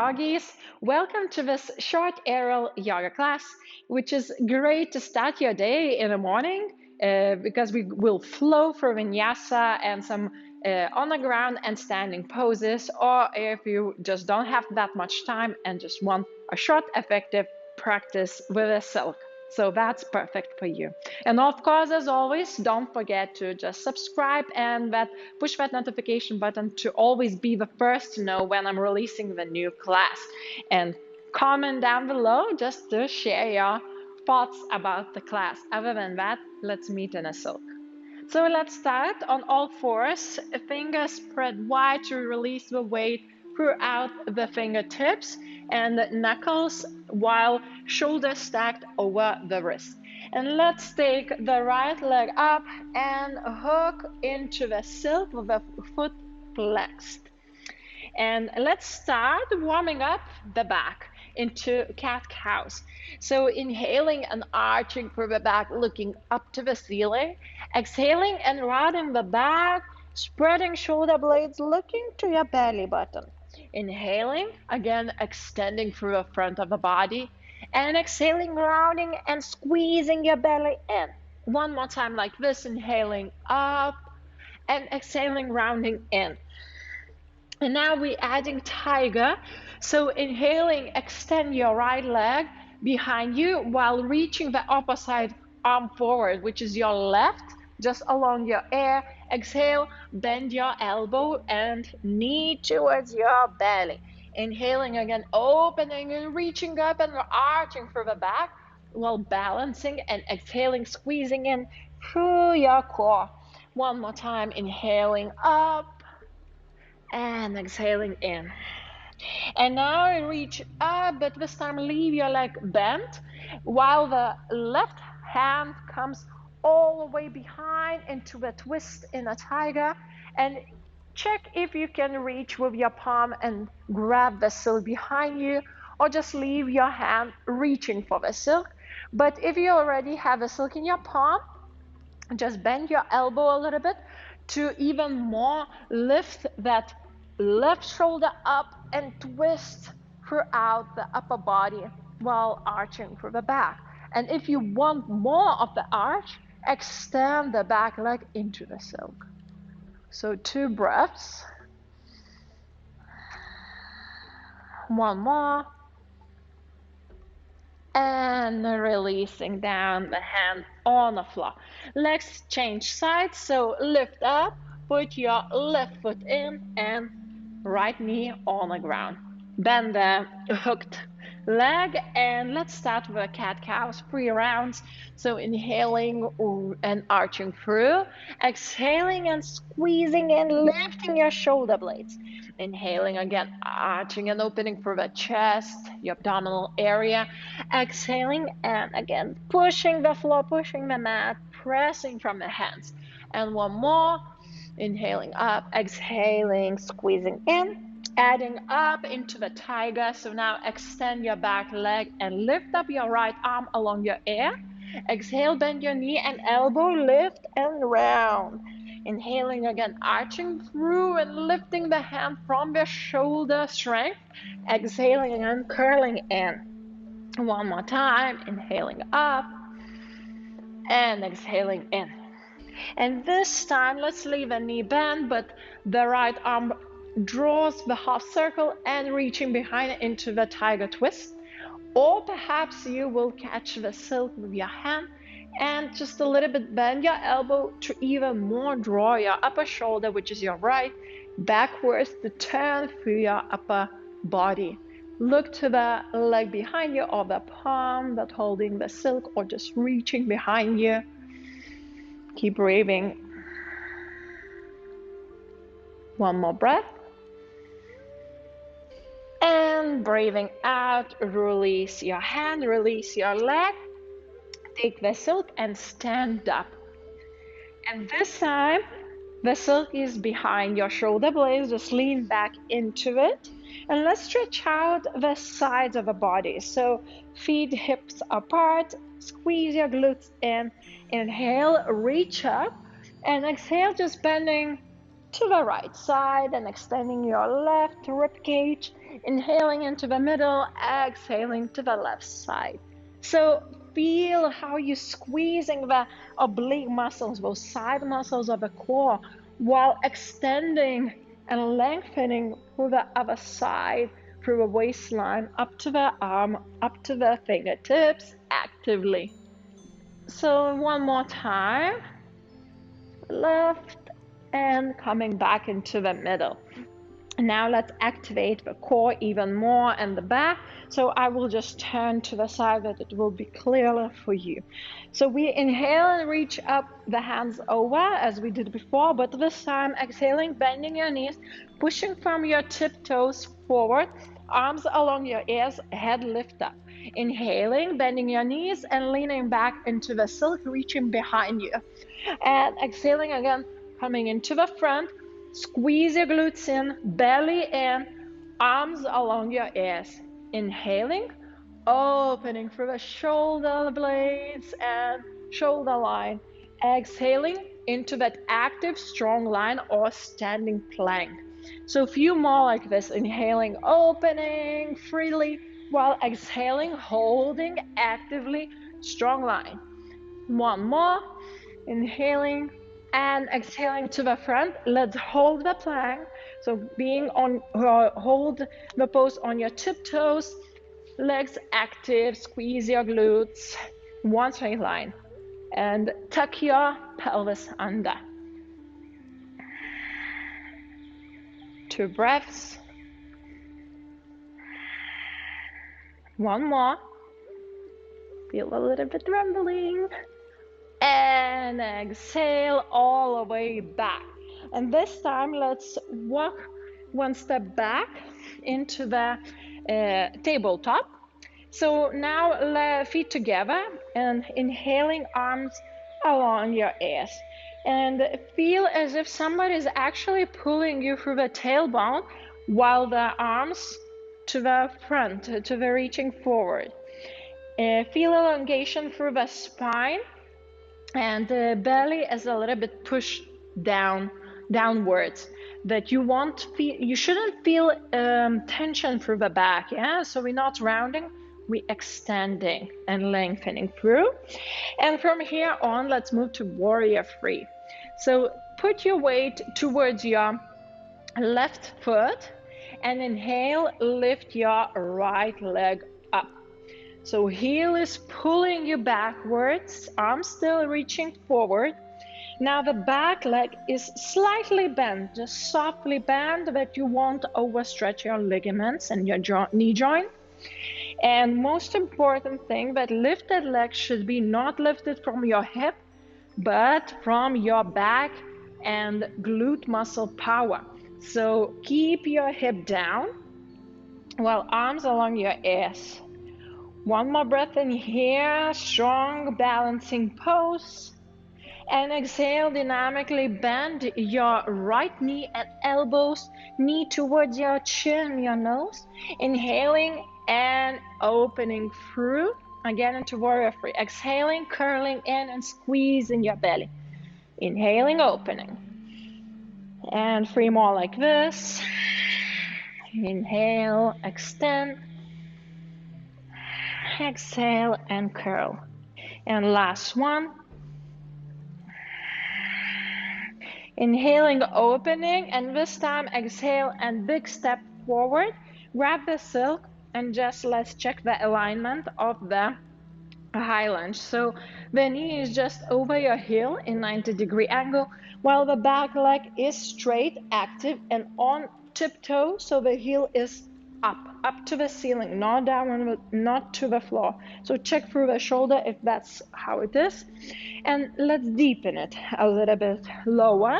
yogis. Welcome to this short aerial yoga class, which is great to start your day in the morning because we will flow through Vinyasa and some on the ground and standing poses, or if you just don't have that much time and just want a short, effective practice with a silk. So that's perfect for you. And of course, as always, don't forget to just subscribe and push that notification button to always be the first to know when I'm releasing the new class. And comment down below just to share your thoughts about the class. Other than that, let's meet in a silk. So let's start on all fours, fingers spread wide to release the weight throughout the fingertips and the knuckles while shoulders stacked over the wrist. And let's take the right leg up and hook into the silk with the foot flexed. And let's start warming up the back into cat-cows. So inhaling and arching through the back, looking up to the ceiling. Exhaling and routing the back, spreading shoulder blades, looking to your belly button. Inhaling, again extending through the front of the body. And exhaling, rounding and squeezing your belly in. One more time like this, inhaling up and exhaling, rounding in. And now we're adding tiger. So inhaling, extend your right leg behind you while reaching the opposite arm forward, which is your left, just along your ear. Exhale, bend your elbow and knee towards your belly. Inhaling again, opening and reaching up and arching through the back while balancing, and exhaling, squeezing in through your core. One more time, inhaling up and exhaling in. And now reach up, but this time leave your leg bent while the left hand comes all the way behind into a twist in a tiger. And check if you can reach with your palm and grab the silk behind you, or just leave your hand reaching for the silk. But if you already have a silk in your palm, just bend your elbow a little bit to even more lift that left shoulder up and twist throughout the upper body while arching through the back. And if you want more of the arch, extend the back leg into the silk. So 2 breaths. One more. And releasing down the hand on the floor. Let's change sides. So lift up, put your left foot in and right knee on the ground. Bend the hooked leg, and let's start with a cat-cows, 3 rounds. So inhaling and arching through, exhaling and squeezing in, lifting your shoulder blades. Inhaling again, arching and opening through the chest, your abdominal area. Exhaling and again pushing the floor, pushing the mat, pressing from the hands. And one more. Inhaling up, exhaling, squeezing in, adding up into the tiger. So now extend your back leg and lift up your right arm along your ear. Exhale, bend your knee and elbow, lift and round. Inhaling again, arching through and lifting the hand from the shoulder strength. Exhaling and curling in. One more time, inhaling up and exhaling in. And this time, let's leave a knee bend, but the right arm draws the half circle and reaching behind it into the tiger twist. Or perhaps you will catch the silk with your hand and just a little bit bend your elbow to even more draw your upper shoulder, which is your right, backwards to turn through your upper body. Look to the leg behind you or the palm that's holding the silk, or just reaching behind you. Keep breathing. One more breath. And breathing out, release your hand, release your leg. Take the silk and stand up. And this time, the silk is behind your shoulder blades. Just lean back into it. And let's stretch out the sides of the body. So feet, hips apart. Squeeze your glutes in. Inhale, reach up. And exhale, just bending to the right side and extending your left rib cage, inhaling into the middle, exhaling to the left side. So feel how you're squeezing the oblique muscles, those side muscles of the core, while extending and lengthening through the other side, through the waistline, up to the arm, up to the fingertips, actively. So one more time, left and coming back into the middle. Now let's activate the core even more and the back. So I will just turn to the side that it will be clearer for you. So we inhale and reach up the hands over as we did before, but this time exhaling, bending your knees, pushing from your tiptoes forward, arms along your ears, head lift up. Inhaling, bending your knees and leaning back into the silk, reaching behind you. And exhaling again, coming into the front. Squeeze your glutes in, belly in, arms along your ears. Inhaling, opening through the shoulder blades and shoulder line. Exhaling into that active strong line or standing plank. So a few more like this. Inhaling, opening freely, while exhaling, holding actively, strong line. One more. Inhaling and exhaling to the front. Let's hold the plank. So being on, hold the pose on your tiptoes, legs active, squeeze your glutes, one straight line, and tuck your pelvis under. 2 breaths. One more. Feel a little bit trembling. And exhale all the way back. And this time let's walk one step back into the tabletop. So now feet together and inhaling, arms along your ears. And feel as if somebody is actually pulling you through the tailbone while the arms to the front, to the reaching forward. Feel elongation through the spine. And the belly is a little bit pushed downwards, that you shouldn't feel tension through the back. Yeah, so we're not rounding, we're extending and lengthening through. And from here on, let's move to warrior 3. So put your weight towards your left foot and inhale, lift your right leg up. So heel is pulling you backwards, arms still reaching forward. Now the back leg is slightly bent, just softly bend, that you won't overstretch your ligaments and your knee joint. And most important thing, that lifted leg should be not lifted from your hip, but from your back and glute muscle power. So keep your hip down while arms along your ears. One more breath in here, strong balancing pose. And exhale, dynamically bend your right knee and elbows, knee towards your chin, your nose. Inhaling and opening through, again into warrior 3. Exhaling, curling in and squeezing your belly. Inhaling, opening. And 3 more like this. Inhale, extend. Exhale and curl. And last one. Inhaling, opening, and this time exhale and big step forward. Grab the silk and just let's check the alignment of the high lunge. So the knee is just over your heel in 90-degree angle, while the back leg is straight, active, and on tiptoe, so the heel is up to the ceiling, not down, not to the floor. So check through the shoulder if that's how it is. And let's deepen it a little bit lower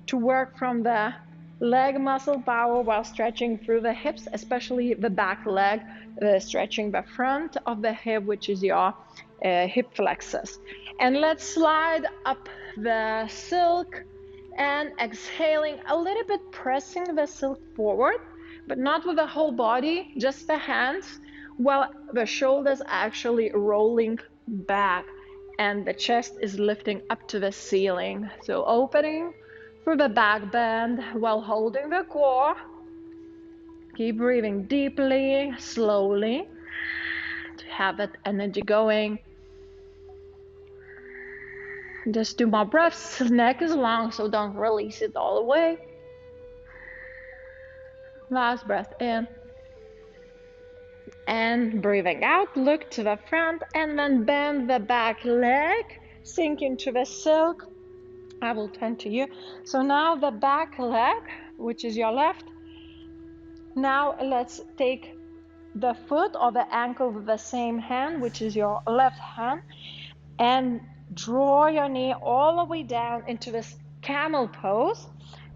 to work from the leg muscle power while stretching through the hips, especially the back leg, stretching the front of the hip, which is your hip flexors. And let's slide up the silk and exhaling a little bit, pressing the silk forward, but not with the whole body, just the hands, while the shoulders actually rolling back and the chest is lifting up to the ceiling. So opening through the back bend while holding the core. Keep breathing deeply, slowly, to have that energy going. Just 2 more breaths. Neck is long, so don't release it all the way. Last breath in. And breathing out, look to the front and then bend the back leg, sink into the silk. I will turn to you. So now the back leg, which is your left. Now let's take the foot or the ankle with the same hand, which is your left hand, and draw your knee all the way down into this camel pose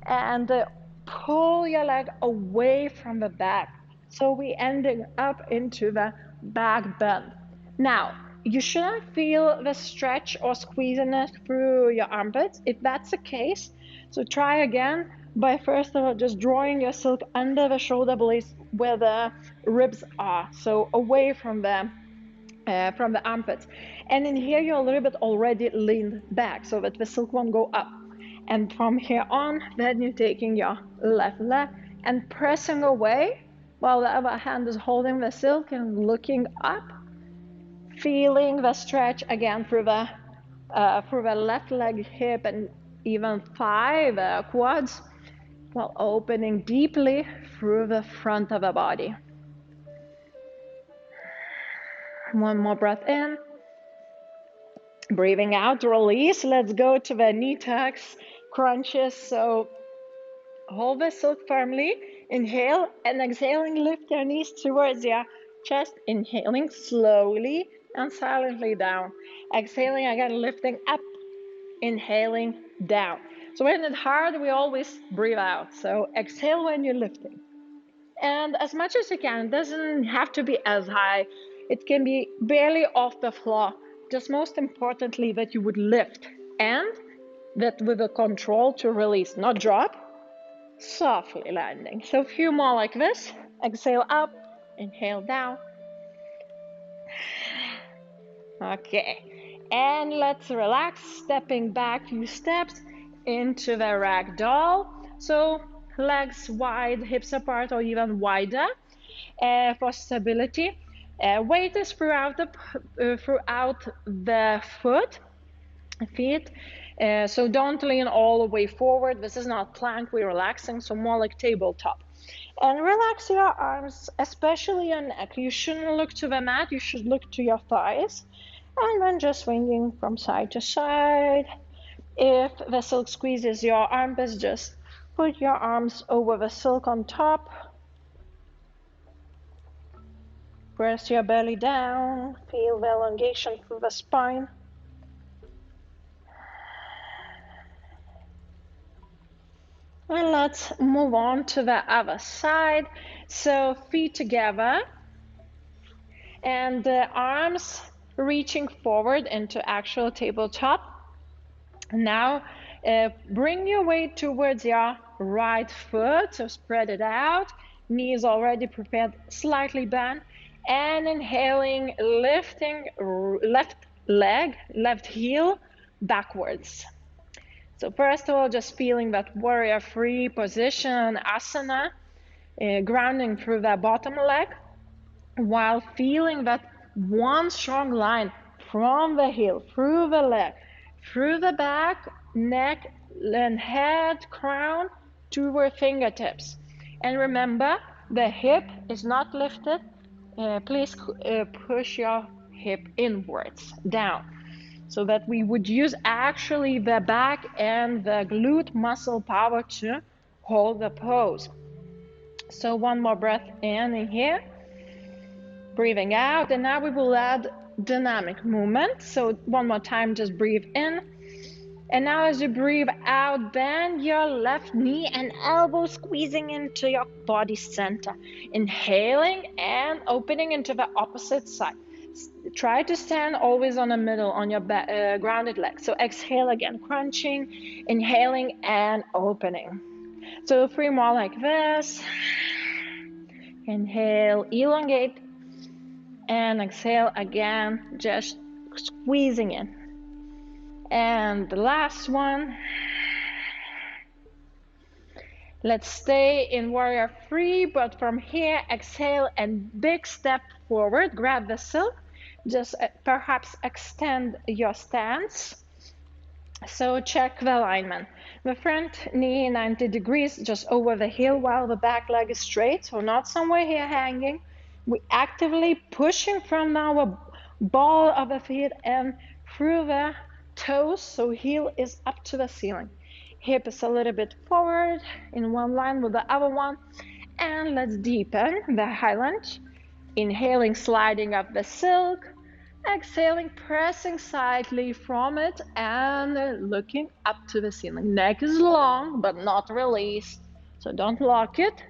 and pull your leg away from the back. So we ending up into the back bend. Now, you shouldn't feel the stretch or squeeziness through your armpits. If that's the case, so try again by first of all just drawing your silk under the shoulder blades where the ribs are, so away from the armpits. And in here you're a little bit already leaned back so that the silk won't go up. And from here on, then you're taking your left leg and pressing away while the other hand is holding the silk and looking up, feeling the stretch again through the left leg, hip, and even thigh, the quads, while opening deeply through the front of the body. One more breath in. Breathing out, release. Let's go to the knee tucks, crunches. So hold the silk firmly. Inhale and exhaling, lift your knees towards your chest. Inhaling slowly and silently down. Exhaling again, lifting up. Inhaling down. So when it's hard, we always breathe out. So exhale when you're lifting. And as much as you can, it doesn't have to be as high. It can be barely off the floor. Just most importantly that you would lift and that with a control to release, not drop, softly landing. So a few more like this. Exhale up, inhale down. Okay, and let's relax, stepping back few steps into the ragdoll. So legs wide, hips apart or even wider for stability. Weight is throughout the feet. So don't lean all the way forward. This is not plank, we're relaxing, so more like tabletop. And relax your arms, especially your neck. You shouldn't look to the mat, you should look to your thighs. And then just swinging from side to side. If the silk squeezes your armpits, just put your arms over the silk on top. Press your belly down, feel the elongation through the spine. And let's move on to the other side. So feet together and the arms reaching forward into actual tabletop. Now bring your weight towards your right foot, so spread it out. Knees already prepared, slightly bent. And inhaling, lifting left leg, left heel backwards. So first of all, just feeling that warrior three position, asana, grounding through the bottom leg, while feeling that one strong line from the heel, through the leg, through the back, neck, and head, crown, toward fingertips. And remember, the hip is not lifted. Please push your hip inwards, down, so that we would use actually the back and the glute muscle power to hold the pose. So one more breath in here, breathing out, and now we will add dynamic movement. So one more time, just breathe in. And now as you breathe out, bend your left knee and elbow squeezing into your body center. Inhaling and opening into the opposite side. Try to stand always on the middle on your grounded leg. So exhale again, crunching, inhaling and opening. So 3 more like this. Inhale, elongate, and exhale again, just squeezing in. And the last one. Let's stay in warrior three, but from here, exhale and big step forward. Grab the silk. Just perhaps extend your stance. So check the alignment. The front knee 90 degrees just over the heel while the back leg is straight, so not somewhere here hanging. We actively pushing from our ball of the feet and through the toes, so heel is up to the ceiling. Hip is a little bit forward in one line with the other one. And let's deepen the high lunge. Inhaling, sliding up the silk. Exhaling, pressing slightly from it and looking up to the ceiling. Neck is long, but not released. So don't lock it.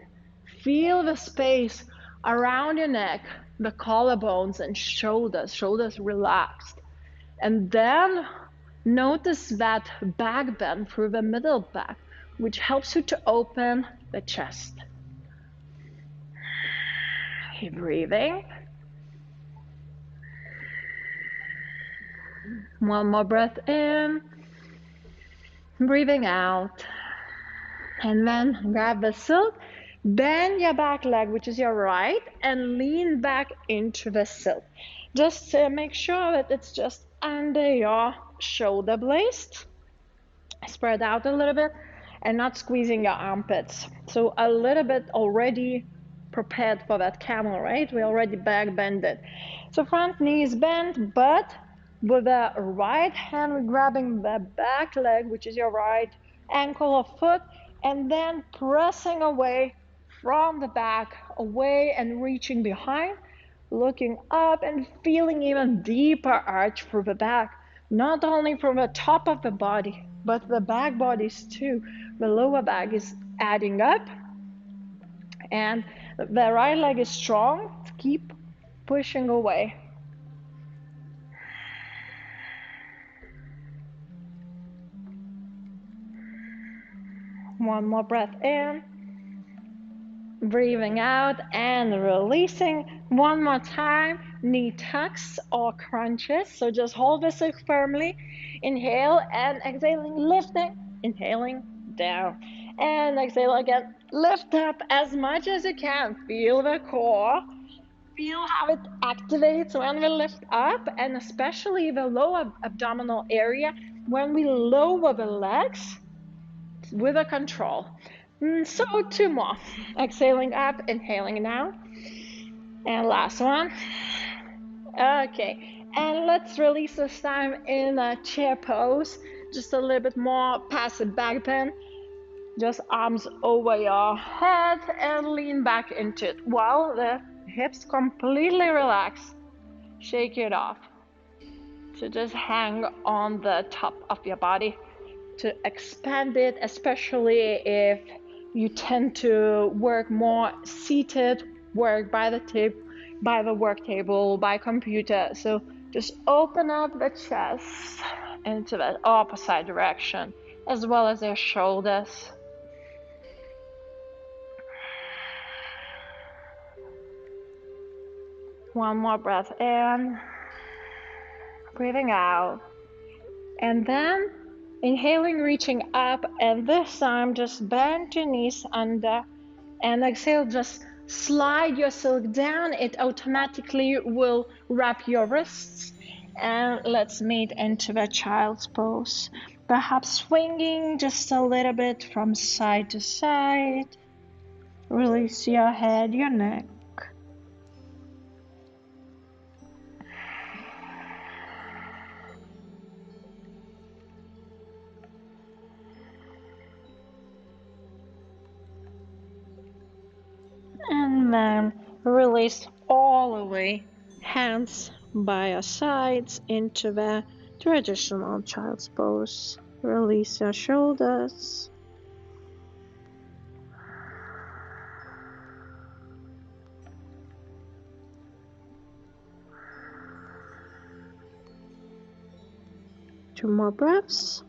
Feel the space around your neck, the collarbones and shoulders. Shoulders relaxed. And then notice that back bend through the middle back, which helps you to open the chest. Keep breathing. One more breath in, breathing out. And then grab the silk, bend your back leg, which is your right, and lean back into the silk. Just make sure that it's just under your shoulder blades. Spread out a little bit and not squeezing your armpits. So a little bit already prepared for that camel, right? We already back bended. So front knee is bent, but with the right hand, we're grabbing the back leg, which is your right ankle or foot, and then pressing away from the back, away and reaching behind, looking up and feeling even deeper arch through the back, not only from the top of the body, but the back bodies too. The lower back is adding up, and the right leg is strong. Keep pushing away. One more breath in, breathing out and releasing. One more time, knee tucks or crunches. So just hold the silk firmly. Inhale and exhaling, lifting, inhaling down. And exhale again, lift up as much as you can. Feel the core. Feel how it activates when we lift up, and especially the lower abdominal area when we lower the legs with a control. So two more. Exhaling up, inhaling down. And last one. Okay, and let's release this time in a chair pose. Just a little bit more passive back bend. Just arms over your head and lean back into it while the hips completely relax. Shake it off. So just hang on the top of your body to expand it, especially if you tend to work more seated, work by the work table, by computer. So just open up the chest into the opposite direction, as well as your shoulders. One more breath in, breathing out, and then inhaling, reaching up, and this time just bend your knees under, and exhale, just slide your silk down. It automatically will wrap your wrists, and let's meet into the child's pose. Perhaps swinging just a little bit from side to side. Release your head, your neck. And then release all the way, hands by your sides into the traditional child's pose. Release your shoulders. Two more breaths.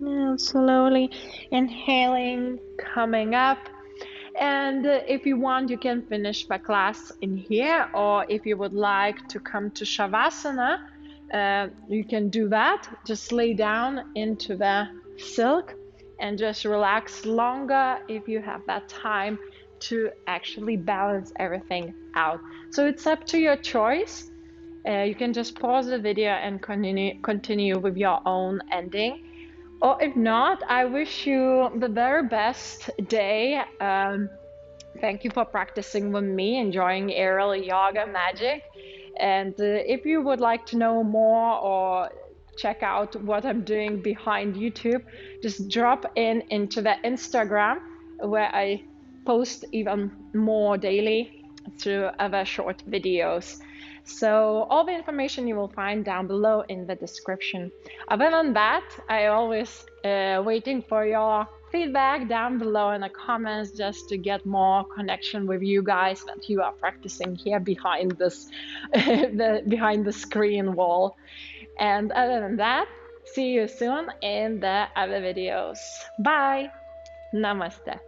And slowly inhaling, coming up, and And if you want, you can finish the class in here, or if you would like to come to Shavasana, you can do that. Just lay down into the silk and just relax longer if you have that time to actually balance everything out. So it's up to your choice. You can just pause the video and continue with your own ending. Or if not, I wish you the very best day. Thank you for practicing with me, enjoying aerial yoga magic. And if you would like to know more or check out what I'm doing behind YouTube, just drop into the Instagram, where I post even more daily through other short videos. So all the information you will find down below in the description. Other than that, I always waiting for your feedback down below in the comments, just to get more connection with you guys that you are practicing here behind this behind the screen wall. And other than that, see you soon in the other videos. Bye. Namaste.